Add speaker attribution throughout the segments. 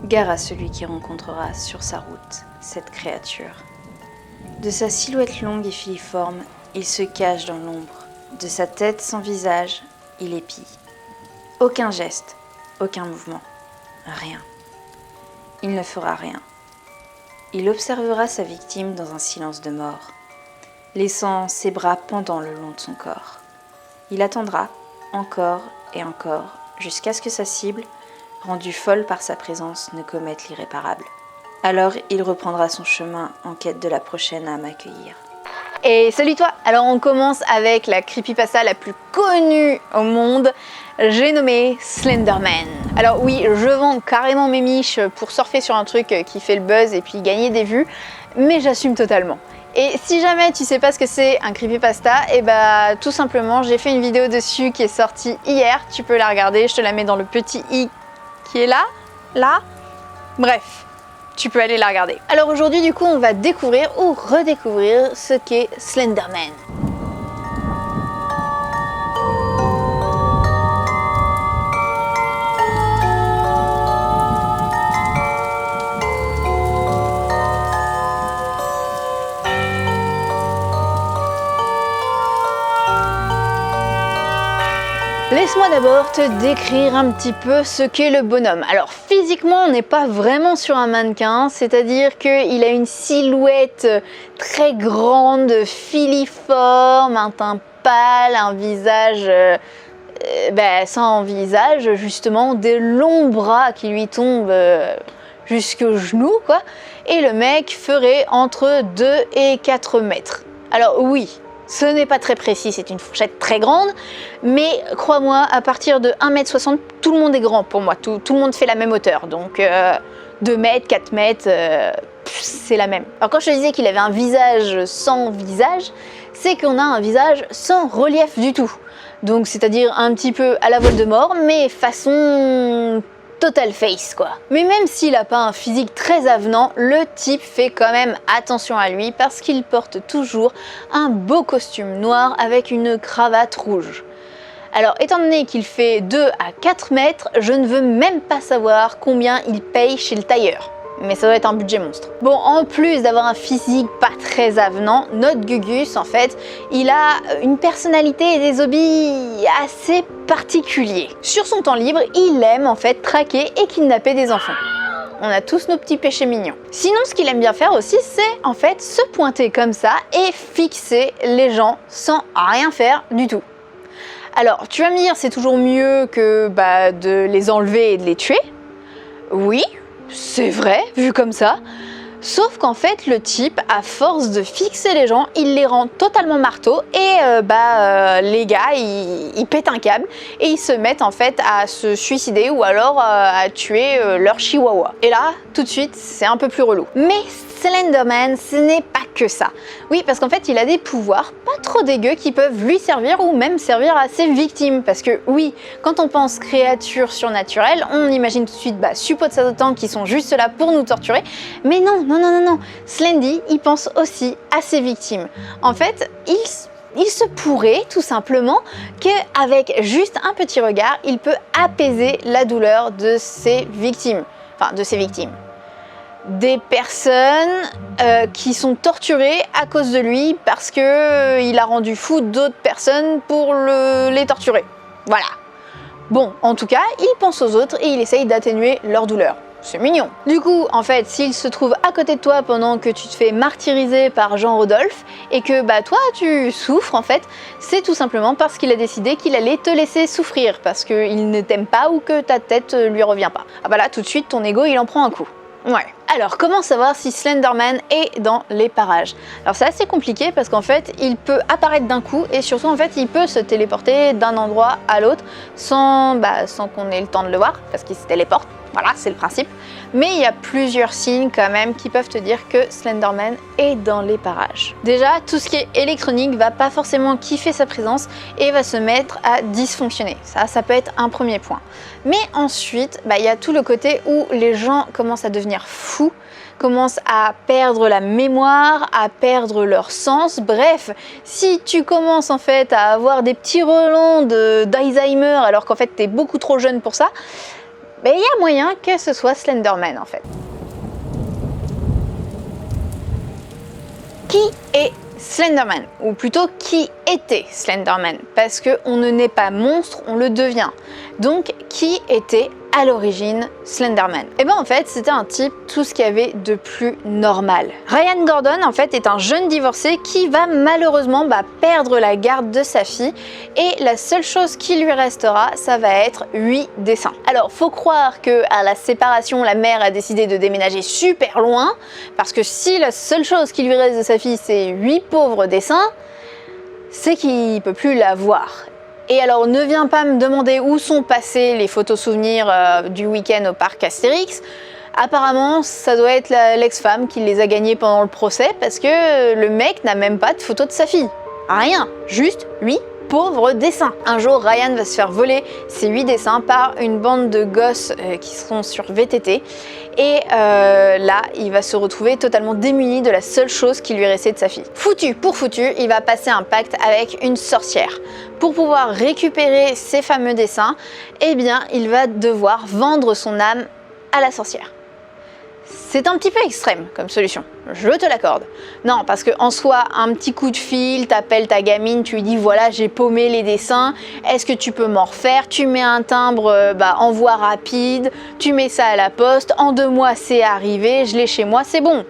Speaker 1: Gare à celui qui rencontrera sur sa route cette créature. De sa silhouette longue et filiforme, il se cache dans l'ombre. De sa tête sans visage, il épie. Aucun geste, aucun mouvement, rien. Il ne fera rien. Il observera sa victime dans un silence de mort, laissant ses bras pendant le long de son corps. Il attendra, encore et encore, jusqu'à ce que sa cible, rendue folle par sa présence, ne commette l'irréparable. Alors, il reprendra son chemin en quête de la prochaine âme à accueillir.
Speaker 2: Et salut toi! Alors on commence avec la creepypasta la plus connue au monde, j'ai nommé Slenderman. Alors oui, je vends carrément mes miches pour surfer sur un truc qui fait le buzz et puis gagner des vues, mais j'assume totalement. Et si jamais tu sais pas ce que c'est un creepypasta, et bah tout simplement j'ai fait une vidéo dessus qui est sortie hier, tu peux la regarder, je te la mets dans le petit i qui est là, bref. Tu peux aller la regarder. Alors aujourd'hui du coup on va découvrir ou redécouvrir ce qu'est Slenderman. Laisse-moi d'abord te décrire un petit peu ce qu'est le bonhomme. Alors physiquement, on n'est pas vraiment sur un mannequin, c'est-à-dire qu'il a une silhouette très grande, filiforme, un teint pâle, un visage sans visage, justement, des longs bras qui lui tombent jusqu'aux genoux, quoi. Et le mec ferait entre 2 et 4 mètres. Alors oui, ce n'est pas très précis, c'est une fourchette très grande, mais crois-moi, à partir de 1,60 m, tout le monde est grand pour moi, tout le monde fait la même hauteur, donc 2 mètres, 4 mètres, c'est la même. Alors quand je te disais qu'il avait un visage sans visage, c'est qu'on a un visage sans relief du tout, donc c'est-à-dire un petit peu à la Voldemort, mais façon total face quoi. Mais même s'il n'a pas un physique très avenant, le type fait quand même attention à lui parce qu'il porte toujours un beau costume noir avec une cravate rouge. Alors étant donné qu'il fait 2 à 4 mètres, je ne veux même pas savoir combien il paye chez le tailleur. Mais ça doit être un budget monstre. Bon, en plus d'avoir un physique pas très avenant, notre Gugus, en fait, il a une personnalité et des hobbies assez particuliers. Sur son temps libre, il aime en fait traquer et kidnapper des enfants. On a tous nos petits péchés mignons. Sinon, ce qu'il aime bien faire aussi, c'est en fait se pointer comme ça et fixer les gens sans rien faire du tout. Alors, tu vas me dire, c'est toujours mieux que de les enlever et de les tuer. Oui. C'est vrai, vu comme ça. Sauf qu'en fait, le type, à force de fixer les gens, il les rend totalement marteaux et les gars, ils pètent un câble et ils se mettent en fait à se suicider ou alors à tuer leur chihuahua. Et là, tout de suite, c'est un peu plus relou. Mais Slenderman, ce n'est pas que ça. Oui, parce qu'en fait, il a des pouvoirs pas trop dégueux qui peuvent lui servir ou même servir à ses victimes. Parce que oui, quand on pense créatures surnaturelles, on imagine tout de suite suppôt de Satan qui sont juste là pour nous torturer. Mais non. Slendy, il pense aussi à ses victimes. En fait, il se pourrait tout simplement qu'avec juste un petit regard, il peut apaiser la douleur de ses victimes. Enfin, de ses victimes. Des personnes qui sont torturées à cause de lui parce que il a rendu fou d'autres personnes pour les torturer. Voilà. Bon, en tout cas, il pense aux autres et il essaye d'atténuer leur douleur. C'est mignon. Du coup, en fait, s'il se trouve à côté de toi pendant que tu te fais martyriser par Jean-Rodolphe et que toi tu souffres, en fait, c'est tout simplement parce qu'il a décidé qu'il allait te laisser souffrir parce qu'il ne t'aime pas ou que ta tête lui revient pas. Ah bah là, tout de suite, ton ego, il en prend un coup. Ouais. Alors, comment savoir si Slenderman est dans les parages? Alors, c'est assez compliqué parce qu'en fait, il peut apparaître d'un coup et surtout, en fait, il peut se téléporter d'un endroit à l'autre sans qu'on ait le temps de le voir parce qu'il se téléporte. Voilà, c'est le principe. Mais il y a plusieurs signes quand même qui peuvent te dire que Slenderman est dans les parages. Déjà, tout ce qui est électronique va pas forcément kiffer sa présence et va se mettre à dysfonctionner. Ça peut être un premier point. Mais ensuite, il y a tout le côté où les gens commencent à devenir fous, commencent à perdre la mémoire, à perdre leur sens. Bref, si tu commences en fait à avoir des petits relents d'Alzheimer alors qu'en fait tu es beaucoup trop jeune pour ça, Mais il y a moyen que ce soit Slenderman en fait. Qui est Slenderman? Ou plutôt, qui était Slenderman? Parce qu'on ne naît pas monstre, on le devient. Donc, qui était à l'origine Slenderman? Et bien en fait, c'était un type tout ce qu'il y avait de plus normal. Ryan Gordon en fait est un jeune divorcé qui va malheureusement perdre la garde de sa fille et la seule chose qui lui restera, ça va être 8 dessins. Alors faut croire que à la séparation, la mère a décidé de déménager super loin parce que si la seule chose qui lui reste de sa fille c'est 8 pauvres dessins, c'est qu'il peut plus la voir. Et alors, ne viens pas me demander où sont passées les photos souvenirs du week-end au parc Astérix. Apparemment, ça doit être l'ex-femme qui les a gagnés pendant le procès parce que le mec n'a même pas de photo de sa fille. Rien, juste 8 pauvres dessins. Un jour, Ryan va se faire voler ces 8 dessins par une bande de gosses qui seront sur VTT. Et là, il va se retrouver totalement démuni de la seule chose qui lui restait de sa fille. Foutu pour foutu, il va passer un pacte avec une sorcière. Pour pouvoir récupérer ces fameux dessins, eh bien, il va devoir vendre son âme à la sorcière. C'est un petit peu extrême comme solution, je te l'accorde. Non, parce qu'en soi, un petit coup de fil, t'appelles ta gamine, tu lui dis voilà, j'ai paumé les dessins, est-ce que tu peux m'en refaire? Tu mets un timbre envoi rapide, tu mets ça à la poste, en 2 mois c'est arrivé, je l'ai chez moi, c'est bon.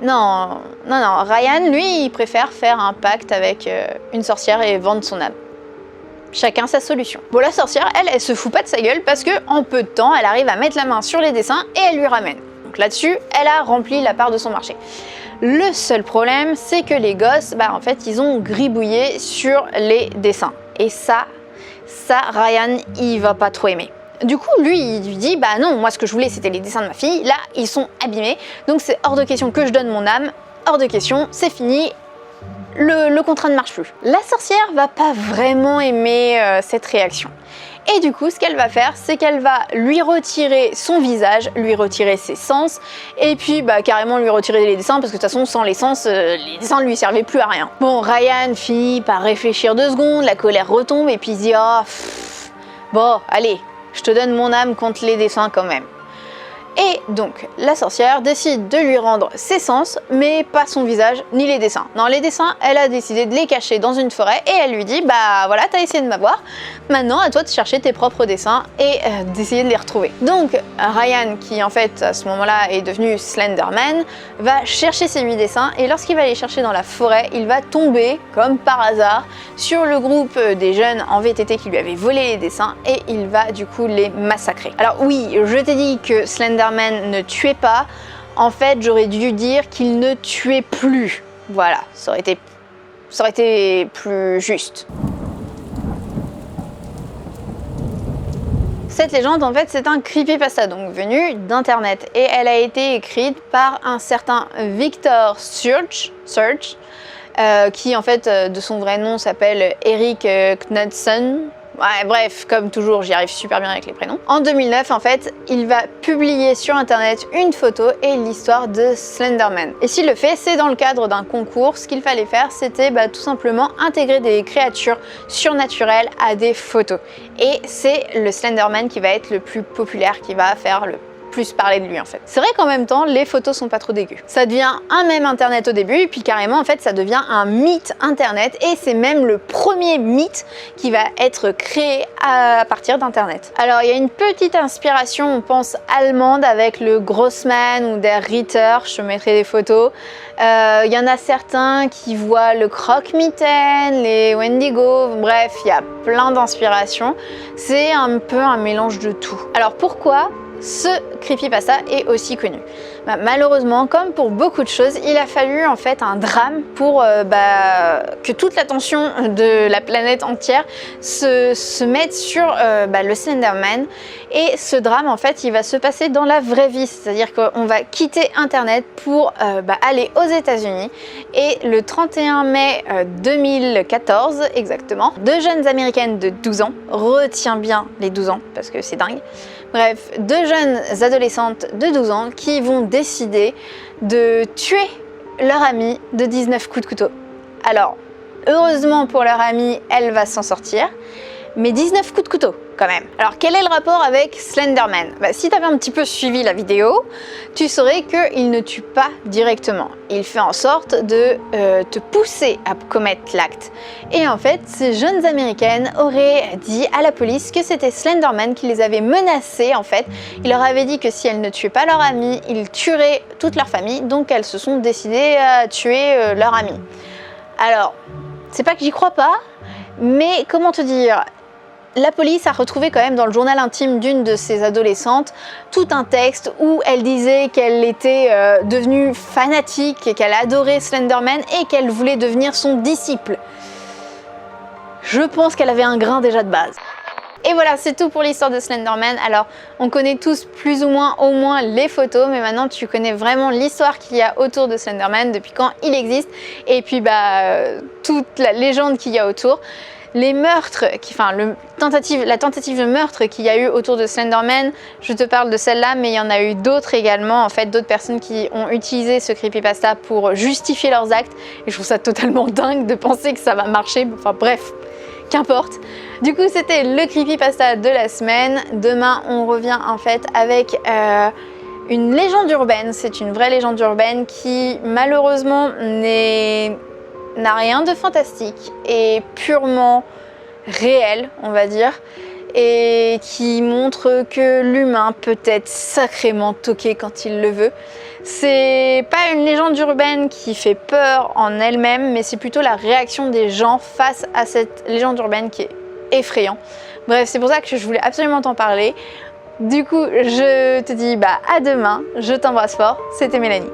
Speaker 2: Non, Ryan, lui, il préfère faire un pacte avec une sorcière et vendre son âme. Chacun sa solution. Bon, la sorcière, elle se fout pas de sa gueule parce que en peu de temps, elle arrive à mettre la main sur les dessins et elle lui ramène. Donc là-dessus, elle a rempli la part de son marché. Le seul problème, c'est que les gosses, en fait, ils ont gribouillé sur les dessins. Et ça, Ryan, il va pas trop aimer. Du coup, lui, il lui dit, non, moi ce que je voulais, c'était les dessins de ma fille. Là, ils sont abîmés, donc c'est hors de question que je donne mon âme. Hors de question, c'est fini. Le contrat ne marche plus. La sorcière va pas vraiment aimer cette réaction. Et du coup, ce qu'elle va faire, c'est qu'elle va lui retirer son visage, lui retirer ses sens, et puis carrément lui retirer les dessins, parce que de toute façon, sans les sens, les dessins ne lui servaient plus à rien. Bon, Ryan finit par réfléchir 2 secondes, la colère retombe, et puis il se dit « Oh, bon, allez, je te donne mon âme contre les dessins quand même ». Et donc, la sorcière décide de lui rendre ses sens, mais pas son visage ni les dessins. Non, les dessins, elle a décidé de les cacher dans une forêt et elle lui dit voilà, t'as essayé de m'avoir, maintenant à toi de chercher tes propres dessins et d'essayer de les retrouver. Donc, Ryan, qui en fait à ce moment-là est devenu Slenderman, va chercher ces 8 dessins et lorsqu'il va les chercher dans la forêt, il va tomber, comme par hasard, sur le groupe des jeunes en VTT qui lui avaient volé les dessins et il va du coup les massacrer. Alors oui, je t'ai dit que Slenderman ne tuait pas, en fait j'aurais dû dire qu'il ne tuait plus. Voilà, ça aurait été plus juste. Cette légende en fait c'est un creepypasta donc venu d'internet et elle a été écrite par un certain Victor Surge, qui en fait de son vrai nom s'appelle Eric Knudsen. Ouais, bref, comme toujours, j'y arrive super bien avec les prénoms. En 2009, en fait, il va publier sur internet une photo et l'histoire de Slenderman. Et s'il le fait, c'est dans le cadre d'un concours. Ce qu'il fallait faire, c'était tout simplement intégrer des créatures surnaturelles à des photos. Et c'est le Slenderman qui va être le plus populaire, qui va faire le plus parler de lui en fait. C'est vrai qu'en même temps, les photos sont pas trop dégueu. Ça devient un mème internet au début, et puis carrément en fait ça devient un mythe internet, et c'est même le premier mythe qui va être créé à partir d'internet. Alors il y a une petite inspiration, on pense allemande, avec le Grossman ou Der Ritter, je te mettrai des photos. Il y en a certains qui voient le Croque-Mitaine, les Wendigo, bref, il y a plein d'inspirations. C'est un peu un mélange de tout. Alors pourquoi ce creepypasta est aussi connu? Malheureusement, comme pour beaucoup de choses, il a fallu en fait un drame pour que toute l'attention de la planète entière se mette sur le Slenderman. Et ce drame en fait, il va se passer dans la vraie vie, c'est-à-dire qu'on va quitter internet pour aller aux États-Unis. Et le 31 mai 2014 exactement, 2 jeunes américaines de 12 ans, retiens bien les 12 ans parce que c'est dingue. Bref, 2 jeunes adolescentes de 12 ans qui vont décider de tuer leur amie de 19 coups de couteau. Alors, heureusement pour leur amie, elle va s'en sortir, mais 19 coups de couteau quand même. Alors quel est le rapport avec Slenderman? Si tu avais un petit peu suivi la vidéo, tu saurais qu'il ne tue pas directement. Il fait en sorte de te pousser à commettre l'acte. Et en fait, ces jeunes américaines auraient dit à la police que c'était Slenderman qui les avait menacées en fait. Il leur avait dit que si elles ne tuaient pas leur ami, il tuerait toute leur famille. Donc elles se sont décidées à tuer leur ami. Alors, c'est pas que j'y crois pas, mais comment te dire? La police a retrouvé quand même dans le journal intime d'une de ces adolescentes tout un texte où elle disait qu'elle était devenue fanatique et qu'elle adorait Slenderman et qu'elle voulait devenir son disciple. Je pense qu'elle avait un grain déjà de base. Et voilà, c'est tout pour l'histoire de Slenderman. Alors, on connaît tous plus ou moins au moins les photos, mais maintenant tu connais vraiment l'histoire qu'il y a autour de Slenderman, depuis quand il existe, et puis toute la légende qu'il y a autour. Les meurtres, la tentative de meurtre qu'il y a eu autour de Slenderman, je te parle de celle-là, mais il y en a eu d'autres également, en fait, d'autres personnes qui ont utilisé ce creepypasta pour justifier leurs actes, et je trouve ça totalement dingue de penser que ça va marcher, enfin bref, qu'importe. Du coup, c'était le creepypasta de la semaine. Demain, on revient en fait avec une légende urbaine, c'est une vraie légende urbaine qui malheureusement n'a rien de fantastique et purement réel, on va dire, et qui montre que l'humain peut être sacrément toqué quand il le veut. C'est pas une légende urbaine qui fait peur en elle-même, mais c'est plutôt la réaction des gens face à cette légende urbaine qui est effrayant. Bref, c'est pour ça que je voulais absolument t'en parler. Du coup, je te dis à demain, je t'embrasse fort, c'était Mélanie.